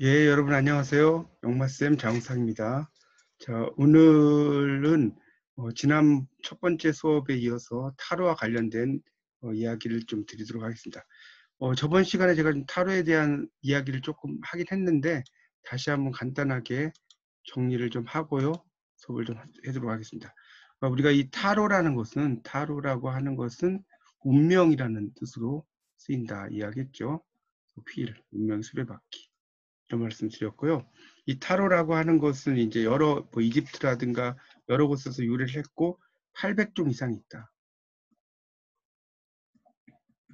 예, 여러분 안녕하세요. 영마쌤 장우상입니다. 자, 오늘은 지난 첫 번째 수업에 이어서 타로와 관련된 이야기를 좀 드리도록 하겠습니다. 저번 시간에 제가 좀 타로에 대한 이야기를 조금 하긴 했는데 다시 한번 간단하게 정리를 좀 하고요. 수업을 좀 해도록 하겠습니다. 우리가 이 타로라고 하는 것은 운명이라는 뜻으로 쓰인다 이야기했죠. 휠, 운명 수레바퀴. 이런 말씀 드렸고요. 이 타로라고 하는 것은 이제 여러 이집트라든가 여러 곳에서 유래를 했고 800종 이상이 있다.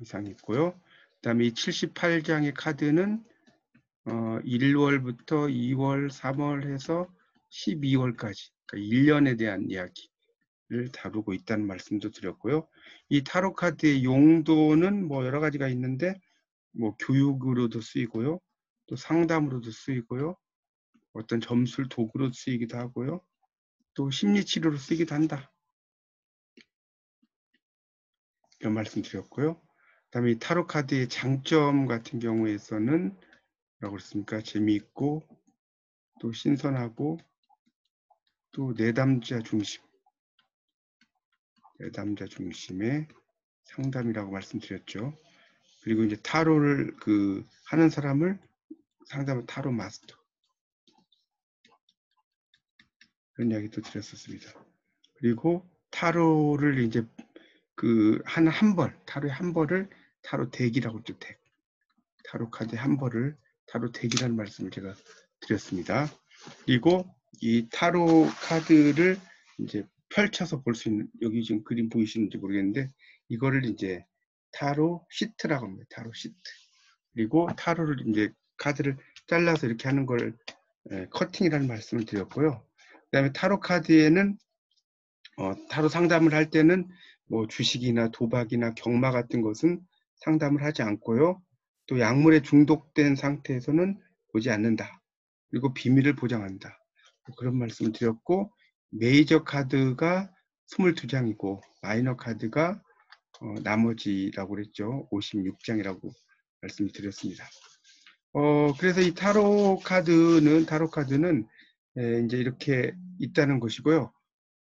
이상이 있고요. 그다음에 이 78장의 카드는 1월부터 2월, 3월 해서 12월까지 그러니까 1년에 대한 이야기를 다루고 있다는 말씀도 드렸고요. 이 타로 카드의 용도는 뭐 여러 가지가 있는데 뭐 교육으로도 쓰이고요. 또 상담으로도 쓰이고요. 어떤 점술 도구로 쓰이기도 하고요. 또 심리치료로 쓰기도 한다. 이런 말씀 드렸고요. 그 다음에 이 타로 카드의 장점 같은 경우에서는 뭐라고 그랬습니까? 재미있고 또 신선하고 또 내담자 중심의 상담이라고 말씀드렸죠. 그리고 이제 타로를 하는 사람을 상담은 타로 마스터 그런 이야기도 드렸었습니다. 그리고 타로를 이제 타로의 한 벌을 타로 덱이라고 또 덱. 타로 카드 한 벌을 타로 덱이라는 말씀을 제가 드렸습니다. 그리고 이 타로 카드를 이제 펼쳐서 볼 수 있는 여기 지금 그림 보이시는지 모르겠는데 이거를 이제 타로 시트라고 합니다. 타로 시트. 그리고 타로를 이제 카드를 잘라서 이렇게 하는 걸 커팅이라는 말씀을 드렸고요. 그다음에 타로 카드에는 타로 상담을 할 때는 뭐 주식이나 도박이나 경마 같은 것은 상담을 하지 않고요. 또 약물에 중독된 상태에서는 보지 않는다. 그리고 비밀을 보장한다. 그런 말씀을 드렸고 메이저 카드가 22장이고 마이너 카드가 나머지라고 그랬죠. 56장이라고 말씀을 드렸습니다. 그래서 이 타로 카드는 이제 이렇게 있다는 것이고요.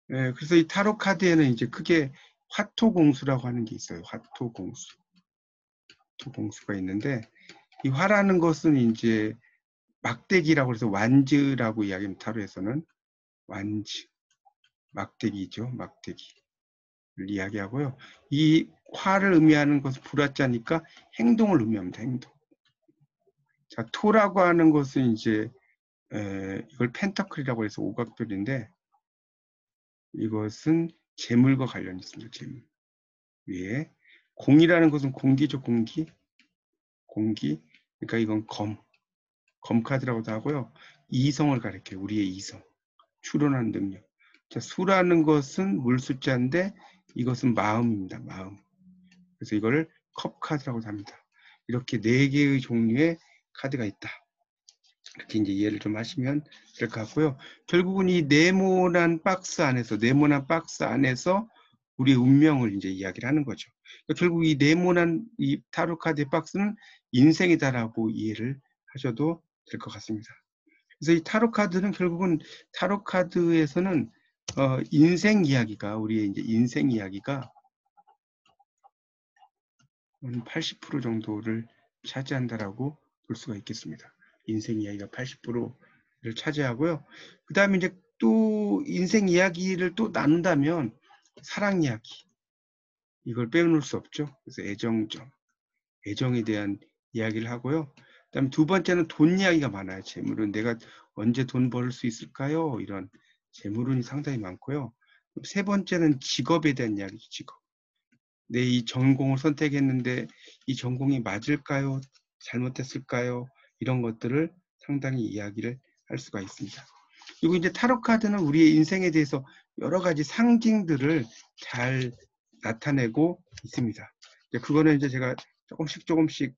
그래서 이 타로 카드에는 이제 크게 화토공수라고 하는 게 있어요. 화토공수가 있는데 이 화라는 것은 이제 막대기라고 해서 완즈라고 이야기합니다. 타로에서는 완즈, 막대기죠. 막대기를 이야기하고요. 이 화를 의미하는 것은 불화자니까 행동을 의미합니다. 행동. 자, 토라고 하는 것은 이제 이걸 펜터클이라고 해서 오각별인데 이것은 재물과 관련이 있습니다. 재물. 위에 공이라는 것은 공기죠. 공기. 그러니까 이건 검카드라고도 하고요. 이성을 가리켜요. 우리의 이성. 추론하는 능력. 자, 수라는 것은 물숫자인데 이것은 마음입니다. 마음. 그래서 이거를 컵카드라고 합니다. 이렇게 4개의 종류의 카드가 있다. 이렇게 이제 이해를 좀 하시면 될 것 같고요. 결국은 이 네모난 박스 안에서 우리의 운명을 이제 이야기를 하는 거죠. 그러니까 결국 이 네모난 이 타로 카드의 박스는 인생이다라고 이해를 하셔도 될 것 같습니다. 그래서 이 타로 카드는 결국은 타로 카드에서는 인생 이야기가 우리의 이제 인생 이야기가 한 80% 정도를 차지한다라고 볼 수가 있겠습니다. 인생 이야기가 80%를 차지하고요. 그 다음에 이제 또 인생 이야기를 또 나눈다면 사랑 이야기 이걸 빼놓을 수 없죠. 그래서 애정에 대한 이야기를 하고요. 그다음에 두 번째는 돈 이야기가 많아요. 재물은 내가 언제 돈 벌 수 있을까요? 이런 재물운이 상당히 많고요. 세 번째는 직업에 대한 이야기죠. 직업. 내 이 전공을 선택했는데 이 전공이 맞을까요? 잘못됐을까요? 이런 것들을 상당히 이야기를 할 수가 있습니다. 그리고 이제 타로 카드는 우리의 인생에 대해서 여러 가지 상징들을 잘 나타내고 있습니다. 그거는 이제 제가 조금씩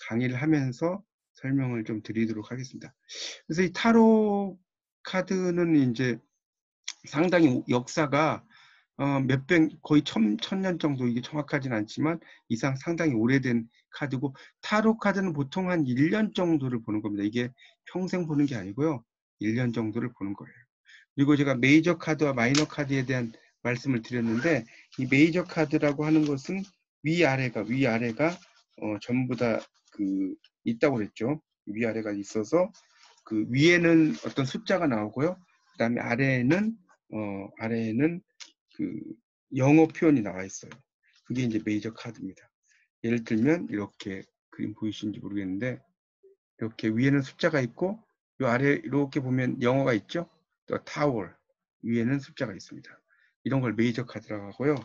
강의를 하면서 설명을 좀 드리도록 하겠습니다. 그래서 이 타로 카드는 이제 상당히 역사가 거의 천년 정도, 이게 정확하진 않지만 이상 상당히 오래된 카드고, 타로 카드는 보통 한 1년 정도를 보는 겁니다. 이게 평생 보는 게 아니고요. 1년 정도를 보는 거예요. 그리고 제가 메이저 카드와 마이너 카드에 대한 말씀을 드렸는데, 이 메이저 카드라고 하는 것은 위아래가 전부 다 있다고 그랬죠. 위아래가 있어서 그 위에는 어떤 숫자가 나오고요. 그 다음에 아래에는 그 영어 표현이 나와 있어요. 그게 이제 메이저 카드입니다. 예를 들면 이렇게 그림 보이시는지 모르겠는데, 이렇게 위에는 숫자가 있고 이 아래 이렇게 보면 영어가 있죠. 또 타월 위에는 숫자가 있습니다. 이런 걸 메이저 카드라고 하고요.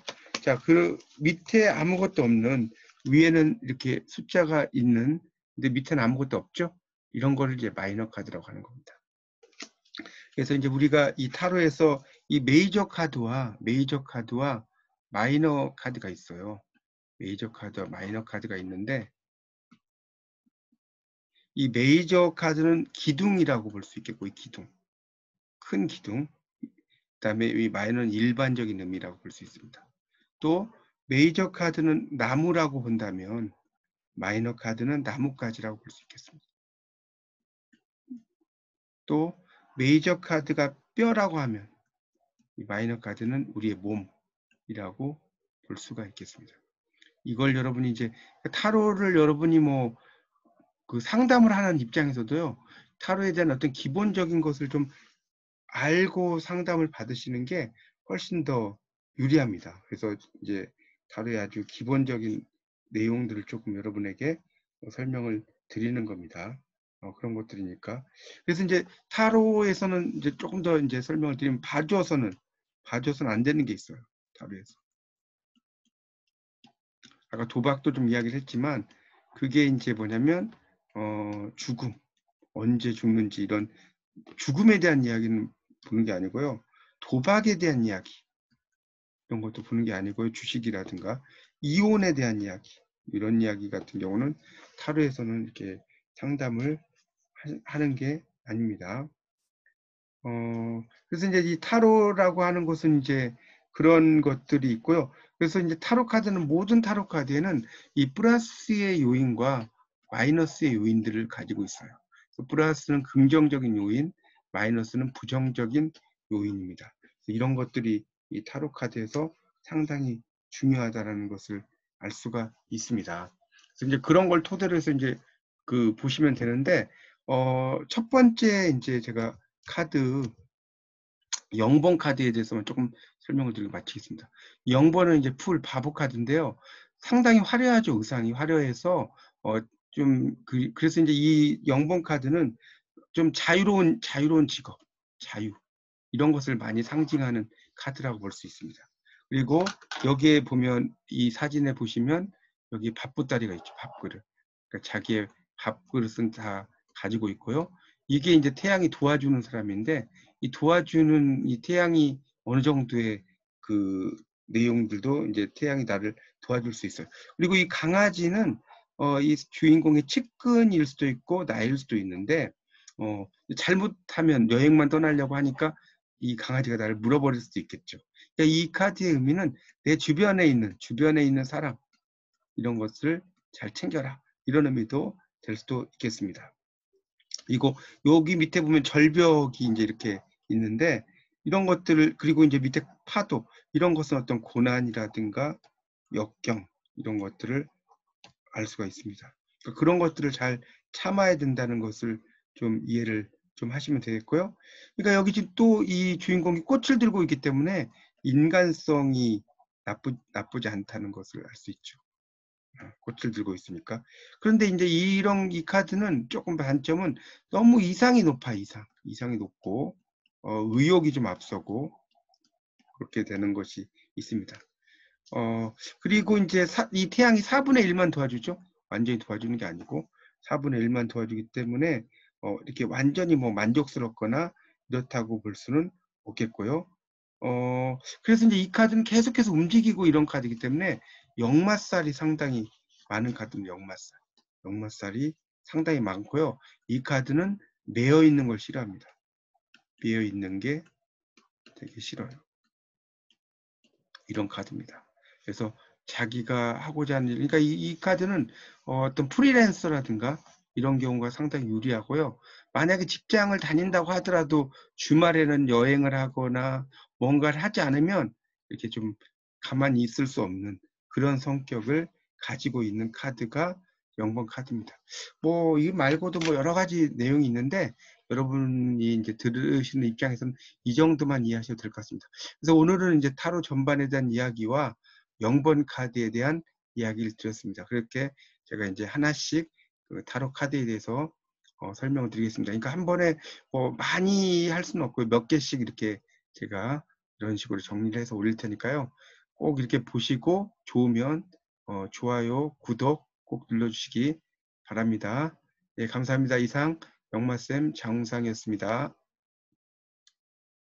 자, 그 밑에 아무것도 없는, 위에는 이렇게 숫자가 있는 근데 밑에는 아무것도 없죠. 이런 거를 이제 마이너 카드라고 하는 겁니다. 그래서 이제 우리가 이 타로에서 이 메이저 카드와 마이너 카드가 있어요. 메이저 카드와 마이너 카드가 있는데, 이 메이저 카드는 기둥이라고 볼 수 있겠고, 이 기둥, 큰 기둥. 그다음에 이 마이너는 일반적인 의미라고 볼 수 있습니다. 또 메이저 카드는 나무라고 본다면 마이너 카드는 나뭇가지라고 볼 수 있겠습니다. 또 메이저 카드가 뼈라고 하면 이 마이너 카드는 우리의 몸이라고 볼 수가 있겠습니다. 이걸 여러분이 이제 타로를 여러분이 뭐 그 상담을 하는 입장에서도요, 타로에 대한 어떤 기본적인 것을 좀 알고 상담을 받으시는 게 훨씬 더 유리합니다. 그래서 이제 타로의 아주 기본적인 내용들을 조금 여러분에게 설명을 드리는 겁니다. 그런 것들이니까. 그래서 이제 타로에서는 이제 조금 더 이제 설명을 드리면, 봐줘서는 안 되는 게 있어요. 타로에서. 아까 도박도 좀 이야기를 했지만, 그게 이제 뭐냐면 죽음, 언제 죽는지, 이런 죽음에 대한 이야기는 보는 게 아니고요. 도박에 대한 이야기, 이런 것도 보는 게 아니고요. 주식이라든가 이혼에 대한 이야기, 이런 이야기 같은 경우는 타로에서는 이렇게 상담을 하는 게 아닙니다. 그래서 이제 이 타로라고 하는 것은 이제 그런 것들이 있고요. 그래서 이제 타로 카드는, 모든 타로 카드에는 이 플러스의 요인과 마이너스의 요인들을 가지고 있어요. 그래서 플러스는 긍정적인 요인, 마이너스는 부정적인 요인입니다. 이런 것들이 이 타로 카드에서 상당히 중요하다라는 것을 알 수가 있습니다. 그래서 이제 그런 걸 토대로 해서 이제 보시면 되는데, 첫 번째 이제 제가 카드, 0번 카드에 대해서만 조금 설명을 드리고 마치겠습니다. 0번은 이제 풀 바보 카드인데요. 상당히 화려하죠. 의상이 화려해서 그래서 이제 이 0번 카드는 좀 자유로운 직업, 자유, 이런 것을 많이 상징하는 카드라고 볼 수 있습니다. 그리고 여기에 보면, 이 사진에 보시면 여기 밥보따리가 있죠. 밥그릇. 그러니까 자기의 밥그릇은 다 가지고 있고요. 이게 이제 태양이 도와주는 사람인데, 이 도와주는 이 태양이 어느 정도의 그 내용들도 이제 태양이 나를 도와줄 수 있어요. 그리고 이 강아지는 이 주인공의 측근일 수도 있고 나일 수도 있는데, 잘못하면 여행만 떠나려고 하니까 이 강아지가 나를 물어버릴 수도 있겠죠. 그러니까 이 카드의 의미는 내 주변에 있는 사람, 이런 것을 잘 챙겨라, 이런 의미도 될 수도 있겠습니다. 이거 여기 밑에 보면 절벽이 이제 이렇게 있는데, 이런 것들을, 그리고 이제 밑에 파도, 이런 것은 어떤 고난이라든가 역경, 이런 것들을 알 수가 있습니다. 그러니까 그런 것들을 잘 참아야 된다는 것을 좀 이해를 좀 하시면 되겠고요. 그러니까 여기 지금 또 이 주인공이 꽃을 들고 있기 때문에 인간성이 나쁘지 않다는 것을 알 수 있죠. 꽃을 들고 있으니까. 그런데 이제 이 카드는 조금 단점은, 너무 이상이 높아. 이상이 높고 의욕이 좀 앞서고, 그렇게 되는 것이 있습니다. 그리고 이제 이 태양이 4분의 1만 도와주죠. 완전히 도와주는 게 아니고 4분의 1만 도와주기 때문에 이렇게 완전히 뭐 만족스럽거나 이렇다고 볼 수는 없겠고요. 그래서 이제 이 카드는 계속해서 움직이고 이런 카드이기 때문에 역마살이 상당히 많은 카드입니다. 역마살이 상당히 많고요. 이 카드는 매여 있는 걸 싫어합니다. 매여 있는 게 되게 싫어요. 이런 카드입니다. 그래서 자기가 하고자 하는 일, 그러니까 이 카드는 어떤 프리랜서라든가 이런 경우가 상당히 유리하고요. 만약에 직장을 다닌다고 하더라도 주말에는 여행을 하거나 뭔가를 하지 않으면 이렇게 좀 가만히 있을 수 없는 그런 성격을 가지고 있는 카드가 0번 카드입니다. 뭐, 이 말고도 뭐 여러 가지 내용이 있는데 여러분이 이제 들으시는 입장에서는 이 정도만 이해하셔도 될 것 같습니다. 그래서 오늘은 이제 타로 전반에 대한 이야기와 0번 카드에 대한 이야기를 드렸습니다. 그렇게 제가 이제 하나씩 그 타로 카드에 대해서 설명을 드리겠습니다. 그러니까 한 번에 뭐 많이 할 수는 없고요. 몇 개씩 이렇게 제가 이런 식으로 정리를 해서 올릴 테니까요. 꼭 이렇게 보시고 좋으면 좋아요, 구독 꼭 눌러주시기 바랍니다. 예, 감사합니다. 이상 영마쌤 장웅상이었습니다.